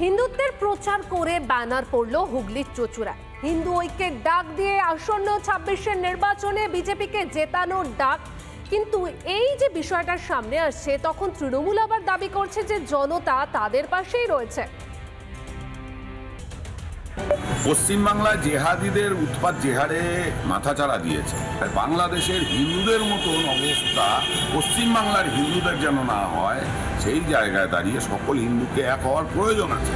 হিন্দুত্বের প্রচার করে ব্যানার পড়ল হুগলির চুঁচুড়ায়। হিন্দু ঐক্যের ডাক দিয়ে আসন্ন 26-এর নির্বাচনে বিজেপিকে জেতানোর ডাক। কিন্তু এই যে বিষয়টার সামনে আসছে, তখন তৃণমূল আবার দাবি করছে যে জনতা তাদের পাশেই রয়েছে। পশ্চিমবাংলায় জেহাদিদের উৎপাত যে হারে মাথাচাড়া দিয়েছে, বাংলাদেশের হিন্দুদের মতন অবস্থা পশ্চিমবাংলার হিন্দুদের যেন না হয়, সেই জায়গায় দাঁড়িয়ে সকল হিন্দুকে এক হওয়ার প্রয়োজন আছে।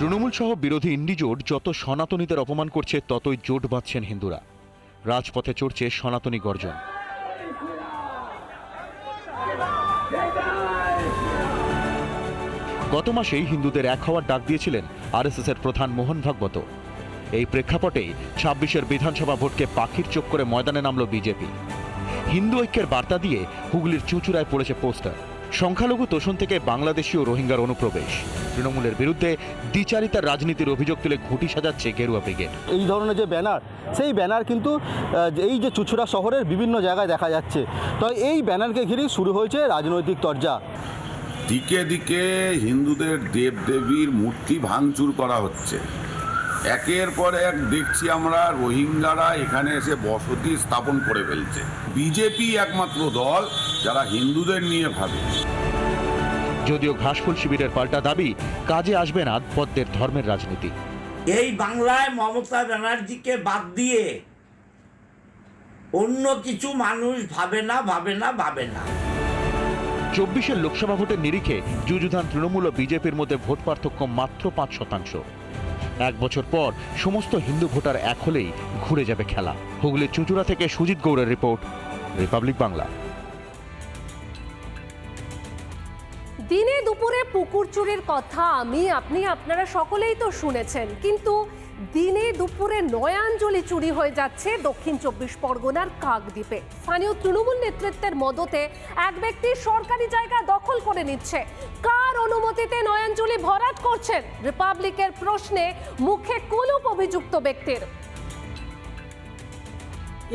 তৃণমূল সহ বিরোধী ইন্ডি জোট যত সনাতনীদের অপমান করছে, ততই জোট বাঁধছেন হিন্দুরা। রাজপথে চড়ছে সনাতনী গর্জন। গত মাসেই হিন্দুদের এক হওয়ার ডাক দিয়েছিলেন আরএসএস এর প্রধান মোহন ভাগবত। এই প্রেক্ষাপটেই 26-এর বিধানসভা ভোটকে পাখির চোখ করে ময়দানে নামল বিজেপি। হিন্দু ঐক্যের বার্তা দিয়ে হুগলির চুঁচুড়ায় পড়েছে পোস্টার। সংখ্যালঘু তোষণ থেকে বাংলাদেশি ও রোহিঙ্গার অনুপ্রবেশ। তৃণমূলের বিরুদ্ধে দ্বিচারিতার রাজনীতির অভিযোগ তুলে ঘুঁটি সাজাচ্ছে গেরুয়া ব্রিগেড। এই ধরনের যে ব্যানার, সেই ব্যানার কিন্তু এই যে চুঁচুড়া শহরের বিভিন্ন জায়গায় দেখা যাচ্ছে। তো এই ব্যানারকে ঘিরেই শুরু হয়েছে রাজনৈতিক তরজা। দিকে দিকে হিন্দুদের দেবদেবীর মূর্তি ভাঙচুর করা হচ্ছে। একের পর এক দেখছি আমরা রোহিঙ্গারা এখানে এসে বসতি স্থাপন করে ফেলছে। বিজেপি একমাত্র দল যারা হিন্দুদের নিয়ে ভাবে। যদিও ঘাসফুল শিবিরের পাল্টা দাবি, কাজে আসবে না পদ্মের ধর্মের রাজনীতি। এই বাংলায় মমতা ব্যানার্জিকে বাদ দিয়ে অন্য কিছু মানুষ ভাবে না। 24-এর লোকসভা ভোটের নিরিখে যুযুধান তৃণমূল ও বিজেপির মধ্যে ভোট পার্থক্য মাত্র 5%। এক বছর পর সমস্ত হিন্দু ভোটার এক হলেই ঘুরে যাবে খেলা। হুগলির চুঁচুড়া থেকে সুজিত গৌড়ের রিপোর্ট, রিপাবলিক বাংলা। দিনে দুপুরে পুকুর চুরির কথা আপনি আপনারা সকলেই তো শুনেছেন, কিন্তু দিনে দুপুরে নয়াঞ্জলি চুরি হয়ে যাচ্ছে দক্ষিণ 24 পরগনার কাকদ্বীপে। স্থানীয় তৃণমূল নেতৃত্বের মদতে এক ব্যক্তি সরকারি জায়গা দখল করে নিচ্ছে। কার অনুমতিতে নয়াঞ্জলি ভরাট করছেন? রিপাবলিকের প্রশ্নে মুখে কুলুপ অভিযুক্ত ব্যক্তির।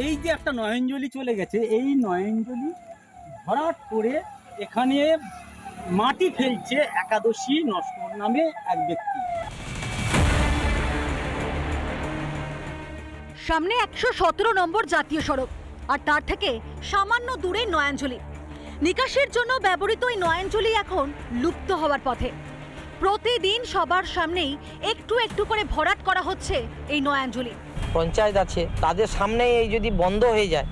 এই যে একটা নয়াঞ্জলি চলে গেছে, এই নয়াঞ্জলি ভরাট করে এখানে মাটি ফেলছে একাদশী নস্কর নামে এক ব্যক্তি। সামনে 117 নম্বর জাতীয় সড়ক, আর তার থেকে সামান্য দূরে নয়াঞ্জলি। নিকাশের জন্য ব্যবহৃত এই নয়াঞ্জলি এখন লুপ্ত হওয়ার পথে। প্রতিদিন সবার সামনেই একটু একটু করে ভরাট করা হচ্ছে এই নয়াঞ্জলি। পঞ্চায়েত আছে, তাদের সামনে এই যদি বন্ধ হয়ে যায়,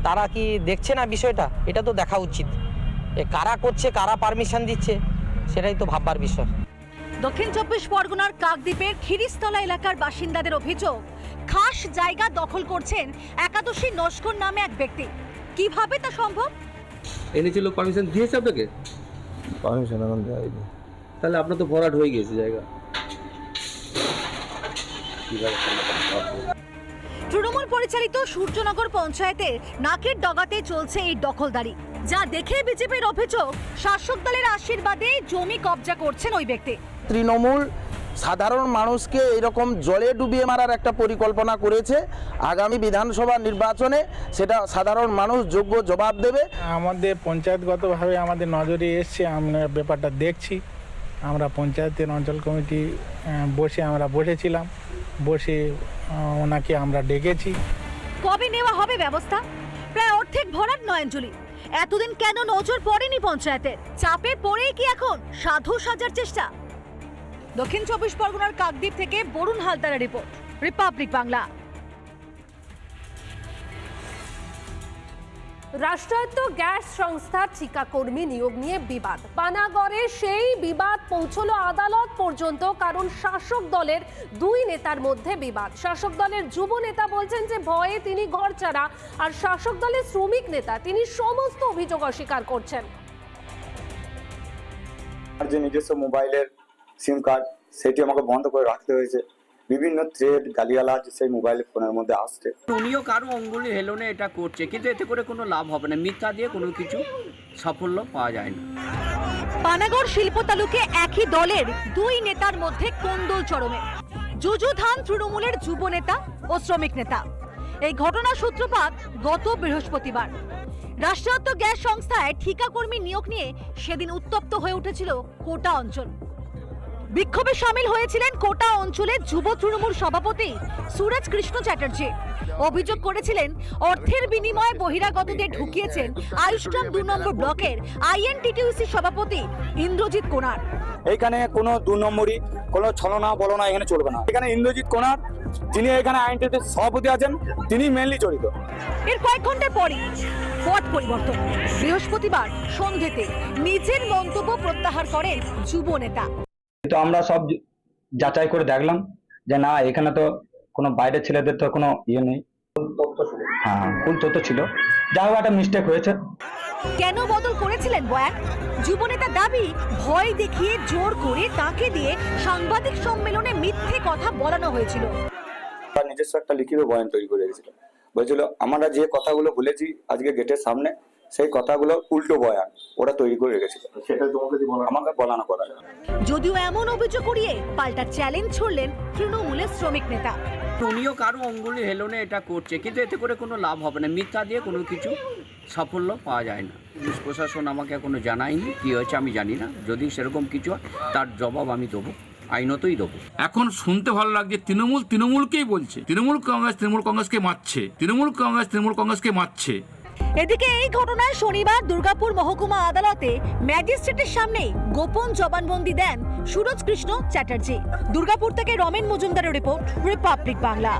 তারা কি দেখছে না বিষয়টা? এটা তো দেখা উচিত। কারা করছে, কারা পারমিশন দিচ্ছে, সেটাই তো ভাববার বিষয়। দক্ষিণ 24 পরগনার কাকদ্বীপের খিরিস্তলা এলাকার বাসিন্দাদের অভিযোগ, খাস জায়গা দখল করছেন একাদশী নস্কর নামে এক ব্যক্তি। কিভাবে তা সম্ভব? এনেছিল, পারমিশন দিয়েছে আপনাকে? পারমিশন এখন দেওয়া হয়নি। তাহলে আপনার তো ভরাট হয়ে গেছে জায়গা। তৃণমূল পরিচালিত সূর্যনগর পঞ্চায়েতের নাকের ডগাতে চলছে এই দখলদারি, যা দেখে বিজেপির অভিযোগ শাসক দলের আশীর্বাদে জমি কবজা করছেন ওই ব্যক্তি। তৃণমূল সাধারণ মানুষকে এরকম জলে ডুবিয়ে মারার একটা পরিকল্পনা করেছে। আগামী বিধানসভা নির্বাচনে সেটা সাধারণ মানুষ যোগ্য জবাব দেবে। আমাদের পঞ্চায়েতগতভাবে আমাদের নজরে এসছে, আমরা ব্যাপারটা দেখছি। আমরা পঞ্চায়েতের অঞ্চল কমিটি বসেছিলাম, বসে ওনাকে আমরা ডেকেছি। কবে নেওয়া হবে ব্যবস্থা? প্রায় অর্ধেক ভরাট নয়াঞ্জলি। এতদিন কেন নজর পড়েনি পঞ্চায়েতের? চাপে পড়েই কি এখন সাধু সাজার চেষ্টা? দক্ষিণ 24 পরগনার কাকদ্বীপ থেকে বরুণ হালদারের রিপোর্ট, রিপাবলিক বাংলা। রাষ্ট্রায়ত্ত গ্যাস সংস্থার ঠিকাকর্মী নিয়োগ নিয়ে বিবাদ। পানাগড়ে সেই বিবাদ পৌঁছলো আদালত পর্যন্ত, কারণ শাসক দলের দুই নেতার মধ্যে বিবাদ। শাসক দলের যুব নেতা বলছেন যে ভয়ে তিনি ঘরছাড়া, আর শাসক দলের শ্রমিক নেতা তিনি সমস্ত অভিযোগ অস্বীকার করছেন। আর যে নিজস্ব মোবাইলের সিম কার্ড, সেটি আমাকে বন্ধ করে রাখতে হয়েছে। বিভিন্ন থ্রেড গালিগালাজ সেই মোবাইল ফোনের মধ্যে আসছে। উনিও কারো অঙ্গুলি হেলনে এটা করছে, কিন্তু এতে করে কোনো লাভ হবে না। মিথ্যা দিয়ে কোনো কিছু সাফল্য পাওয়া যায় না। পানাগড় শিল্প তালুকে একই দলের দুই নেতার মধ্যে কোন্দল চরমে। যুযুধান তৃণমূলের যুব নেতা ও শ্রমিক নেতা। এই ঘটনার সূত্রপাত গত বৃহস্পতিবার। রাষ্ট্রায়ত্ত গ্যাস সংস্থায় ঠিকাকর্মী নিয়োগ নিয়ে সেদিন উত্তপ্ত হয়ে উঠেছিল কোটা অঞ্চল। বিক্ষোভে সামিল হয়েছিলেন কোটা অঞ্চলের যুব তৃণমূল সভাপতি সুরজ কৃষ্ণ চ্যাটার্জি। অভিযোগ করেছিলেন অর্থের বিনিময়ে বহিরাগতদের ঢুকিয়েছেন আয়ুষ্গ্রাম 2 নম্বর ব্লকের আইএনটিটিউসি সভাপতি ইন্দ্রজিৎ কোনার। এইখানে কোনো 2 নম্বরই কোনো ছলনা বলনা এখানে চলবে না। এখানে ইন্দ্রজিৎ কোনার, যিনি এখানে আইএনটিটিউসি সভাপতি আছেন, তিনি মেনলি জড়িত। এর কয়েক ঘন্টা পরই পথ পরিবর্তন। বৃহস্পতিবার সন্ধ্যেতে নিজের মন্তব্য প্রত্যাহার করেন যুব নেতা। তো আমরা সব যাচাই করে দেখলাম যে না, এখানে তো কোনো বাইরের ছেলেদের তো কোনো ইয়ে নেই। হ্যাঁ, ভুল তথ্য ছিল, যা হোক একটা মিস্টেক হয়েছে। কেন বদল করেছিলেন বয়ান? যুব নেতা দাবি ভয় দেখিয়ে জোর করে তাকে দিয়ে সাংবাদিক সম্মেলনে মিথ্যে কথা বলানো হয়েছিল। তার নিজস্ব একটা লিখিত বয়ান তৈরি করে রেখেছিল, বলছিল আমরা যে কথাগুলো বলেছি আজকে গেটের সামনে, সেই কথাগুলো উল্টো বয়ান ওরা তৈরি করে রেখেছিল। সেটা তোমাকে আমাকে বলানো করা। যদিও এমন অভিযোগ করিয়ে পাল্টা চ্যালেঞ্জ ছড়লেন তৃণমূলের শ্রমিক নেতা। উনিও কারো অঙ্গুলি হেলনে এটা করছে, কিন্তু এতে করে কোনো লাভ হবে না। মিথ্যা দিয়ে কোনো কিছু সাফল্য পাওয়া যায় না। পুলিশ প্রশাসন আমাকে এখনো জানায়নি, কী হয়েছে আমি জানি না। যদি সেরকম কিছু হয় তার জবাব আমি দেবো, আইনতই দেবো। এখন শুনতে ভালো লাগছে তৃণমূলকেই বলছে, তৃণমূল কংগ্রেসকে মারছে, তৃণমূল কংগ্রেসকে মারছে। এদিকে এই ঘটনায় শনিবার দুর্গাপুর মহকুমা আদালতে ম্যাজিস্ট্রেটের সামনেই গোপন জবানবন্দি দেন সুরজ কৃষ্ণ চ্যাটার্জি। দুর্গাপুর থেকে রমেন মজুমদারের রিপোর্ট, রিপাবলিক বাংলা।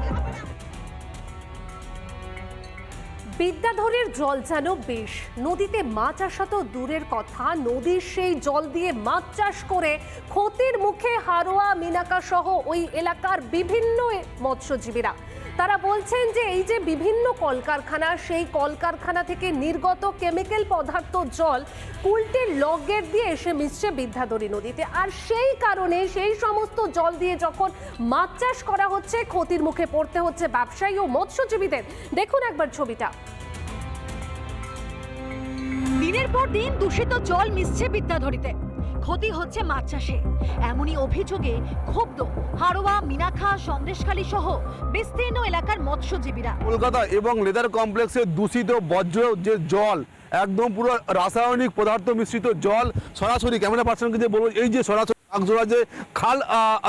বিদ্যাধরীর জল যেন বেশ। নদীতে মাছ আসা তো দূরের কথা, নদীর সেই জল দিয়ে মাছ চাষ করে ক্ষতির মুখে হারোয়া, মিনাকা সহ ওই এলাকার বিভিন্ন মৎস্যজীবীরা। তারা বলছেন যে এই যে বিভিন্ন কলকারখানা, সেই কলকারখানা থেকে নির্গত কেমিক্যাল পদার্থ জল কুলটির লক গেট দিয়ে এসে মিশছে বিদ্যাধরী নদীতে। আর সেই কারণে সেই সমস্ত জল দিয়ে যখন মাছ চাষ করা হচ্ছে, ক্ষতির মুখে পড়তে হচ্ছে ব্যবসায়ী ও মৎস্যজীবীদের। দেখুন একবার ছবিটা। দিনের পর দিন দূষিত জল মিশছে বিদ্যাধরীতে, ক্ষতি হচ্ছে মাছ চাষে। এমনই অভিযোগে ক্ষুব্ধ হারোয়া, মিনাখা, সন্দেশখালী সহ বিস্তীর্ণ এলাকার মৎস্যজীবীরা। কলকাতা এবং লেদার কমপ্লেক্সের দূষিত বর্জ্য যে জল, একদম পুরো রাসায়নিক পদার্থ মিশ্রিত জল সরাসরি ক্যামেরা পার্সনকে যে বলবো, এই যে সরাসরি বাগজোড়া যে খাল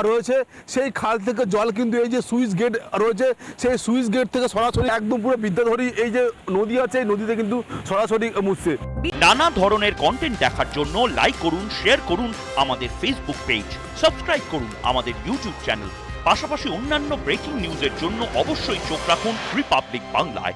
রয়েছে, সেই খাল থেকে জল কিন্তু এই যে সুইচ গেট রয়েছে, সেই সুইচ গেট থেকে সরাসরি একদম পুরো বিদ্যাধরী এই যে নদী আছে, এই নদীতে কিন্তু সরাসরি মুছছে। নানা ধরনের কন্টেন্ট দেখার জন্য লাইক করুন, শেয়ার করুন আমাদের ফেসবুক পেজ, সাবস্ক্রাইব করুন আমাদের ইউটিউব চ্যানেল। পাশাপাশি অন্যান্য ব্রেকিং নিউজের জন্য অবশ্যই চোখ রাখুন রিপাবলিক বাংলায়।